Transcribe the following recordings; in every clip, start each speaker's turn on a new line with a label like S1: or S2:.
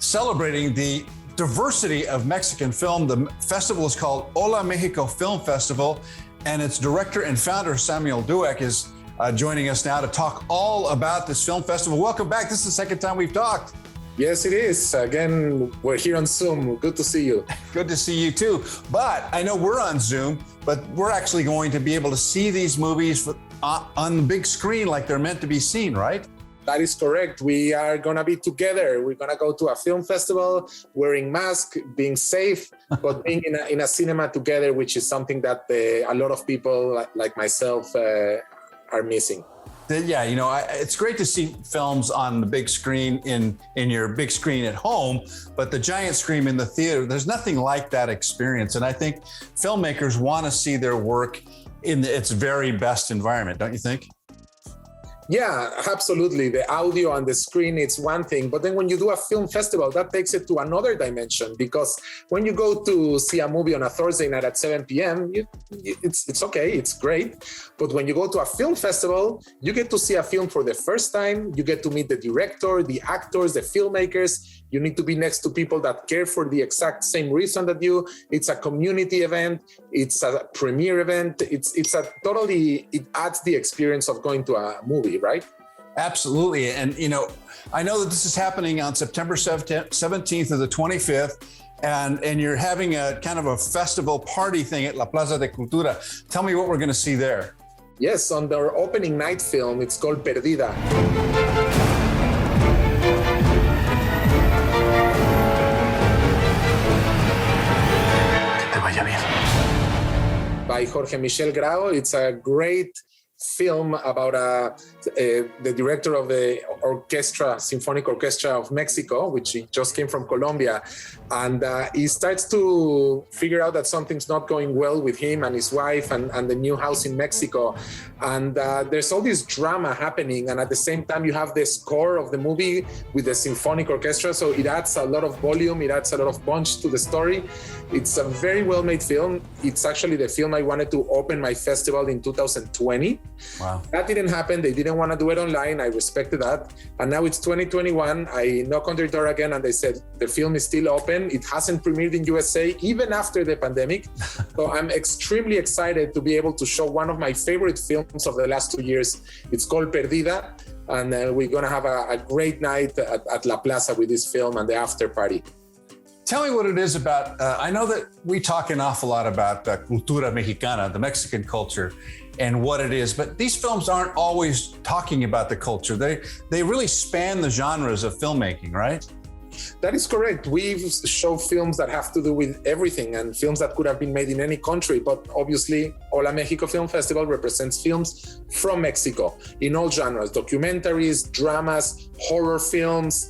S1: celebrating the diversity of Mexican film. The festival is called Hola Mexico Film Festival, and its director and founder, Samuel Douek, is joining us now to talk all about this film festival. Welcome back. This is the second time we've talked.
S2: Yes, it is. Again, we're here on Zoom. Good to see you.
S1: Good to see you too. But I know we're on Zoom, but we're actually going to be able to see these movies on the big screen like they're meant to be seen, right?
S2: That is correct. We are going to be together. We're going to go to a film festival wearing masks, being safe, but being in a cinema together, which is something that a lot of people like myself are missing.
S1: Yeah, you know, it's great to see films on the big screen in your big screen at home, but the giant screen in the theater, there's nothing like that experience. And I think filmmakers want to see their work in its very best environment, don't you think?
S2: Yeah, absolutely. The audio on the screen, it's one thing, but then when you do a film festival, that takes it to another dimension, because when you go to see a movie on a Thursday night at 7 p.m., it's okay, it's great. But when you go to a film festival, you get to see a film for the first time. You get to meet the director, the actors, the filmmakers. You need to be next to people that care for the exact same reason that you. It's a community event. It's a premiere event. It adds the experience of going to a movie, right?
S1: Absolutely. And, you know, I know that this is happening on September 17th to the 25th, and you're having a kind of a festival party thing at La Plaza de Cultura. Tell me what we're going to see there.
S2: Yes, on their opening night film, it's called Perdida. By Jorge Michael Grau. It's a great film about the director of the Symphonic Orchestra of Mexico, which he just came from Colombia. And he starts to figure out that something's not going well with him and his wife and the new house in Mexico. And there's all this drama happening. And at the same time, you have the score of the movie with the symphonic orchestra. So it adds a lot of volume. It adds a lot of punch to the story. It's a very well-made film. It's actually the film I wanted to open my festival in 2020.
S1: Wow.
S2: That didn't happen. They didn't want to do it online. I respected that. And now it's 2021. I knock on their door again and they said, the film is still open. It hasn't premiered in USA, even after the pandemic. So I'm extremely excited to be able to show one of my favorite films of the last 2 years. It's called Perdida. And we're going to have a great night at La Plaza with this film and the after party.
S1: Tell me what it is about. I know that we talk an awful lot about Cultura Mexicana, the Mexican culture, and what it is, but these films aren't always talking about the culture. They really span the genres of filmmaking, right?
S2: That is correct. We show films that have to do with everything and films that could have been made in any country. But obviously, Hola Mexico Film Festival represents films from Mexico in all genres, documentaries, dramas, horror films,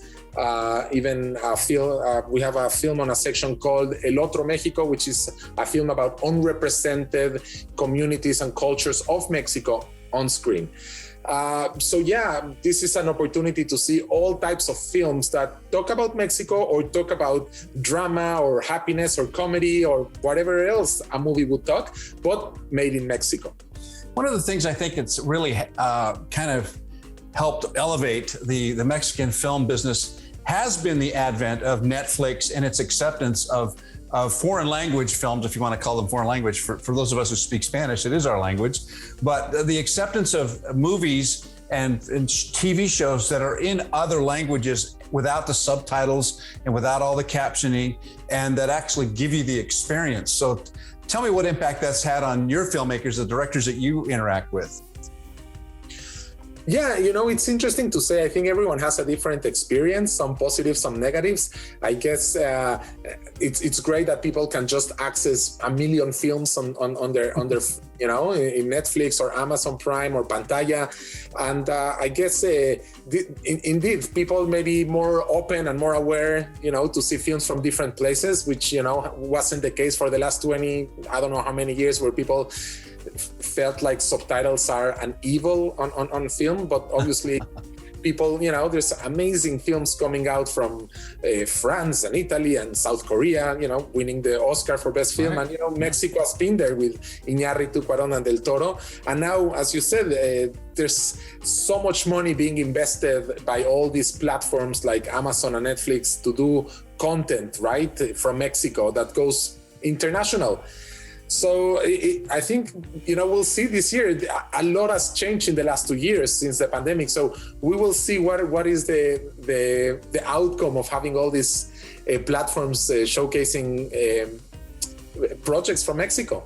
S2: even a film. We have a film on a section called El Otro Mexico, which is a film about unrepresented communities and cultures of Mexico on screen. So yeah, this is an opportunity to see all types of films that talk about Mexico or talk about drama or happiness or comedy or whatever else a movie would talk, but made in Mexico.
S1: One of the things I think it's really kind of helped elevate the Mexican film business has been the advent of Netflix and its acceptance of foreign language films, if you want to call them foreign language. For those of us who speak Spanish, it is our language. But the acceptance of movies and TV shows that are in other languages without the subtitles and without all the captioning, and that actually give you the experience. So tell me what impact that's had on your filmmakers, the directors that you interact with.
S2: Yeah, you know, it's interesting to say. I think everyone has a different experience, some positives, some negatives. I guess it's great that people can just access a million films on their you know, in Netflix or Amazon Prime or Pantalla, and I guess indeed people may be more open and more aware, you know, to see films from different places, which, you know, wasn't the case for the last 20, I don't know how many years, where people felt like subtitles are an evil on film, but obviously people, there's amazing films coming out from France and Italy and South Korea, winning the Oscar for Best Film.
S1: Right.
S2: And, Mexico has been there with Iñárritu, Cuarón, and Del Toro. And now, as you said, there's so much money being invested by all these platforms like Amazon and Netflix to do content, right, from Mexico that goes international. So I think, we'll see this year, a lot has changed in the last 2 years since the pandemic. So we will see what is the outcome of having all these platforms showcasing projects from Mexico.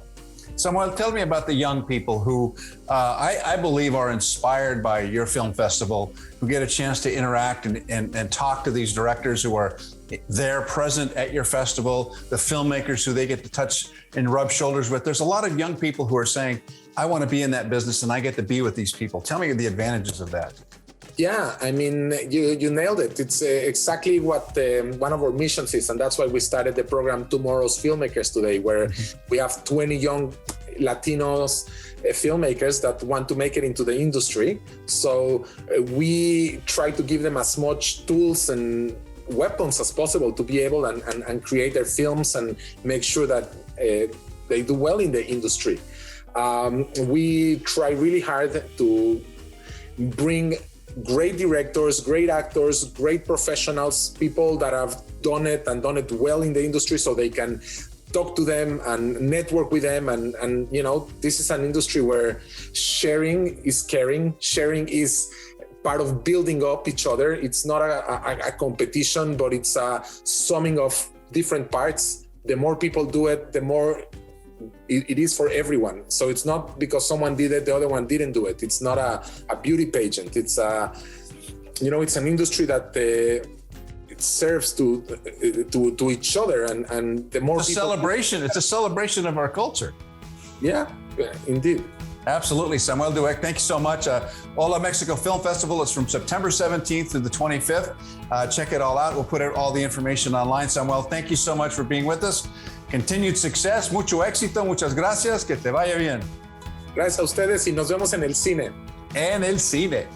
S1: Samuel, tell me about the young people who I believe are inspired by your film festival, who get a chance to interact and talk to these directors who are there present at your festival, the filmmakers who they get to touch and rub shoulders with. There's a lot of young people who are saying, I want to be in that business and I get to be with these people. Tell me the advantages of that.
S2: Yeah, I mean, you nailed it. It's exactly what one of our missions is. And that's why we started the program Tomorrow's Filmmakers today, where we have 20 young Latinos filmmakers that want to make it into the industry. So we try to give them as much tools and weapons as possible to be able and create their films and make sure that they do well in the industry. We try really hard to bring great directors, great actors, great professionals, people that have done it well in the industry, so they can talk to them and network with them. And this is an industry where sharing is caring. Sharing is part of building up each other. It's not a competition, but it's a summing of different parts. The more people do it, the more it is for everyone. So it's not because someone did it, the other one didn't do it. It's not a beauty pageant. It's it's an industry that it serves to each other, and the more
S1: it's a celebration. It's a celebration of our culture.
S2: Yeah, indeed.
S1: Absolutely. Samuel Douek, thank you so much. Hola Mexico Film Festival is from September 17th to the 25th. Check it all out. We'll put all the information online. Samuel, thank you so much for being with us. Continued success, mucho éxito, muchas gracias, que te vaya bien.
S2: Gracias a ustedes y nos vemos en el cine.
S1: En el cine.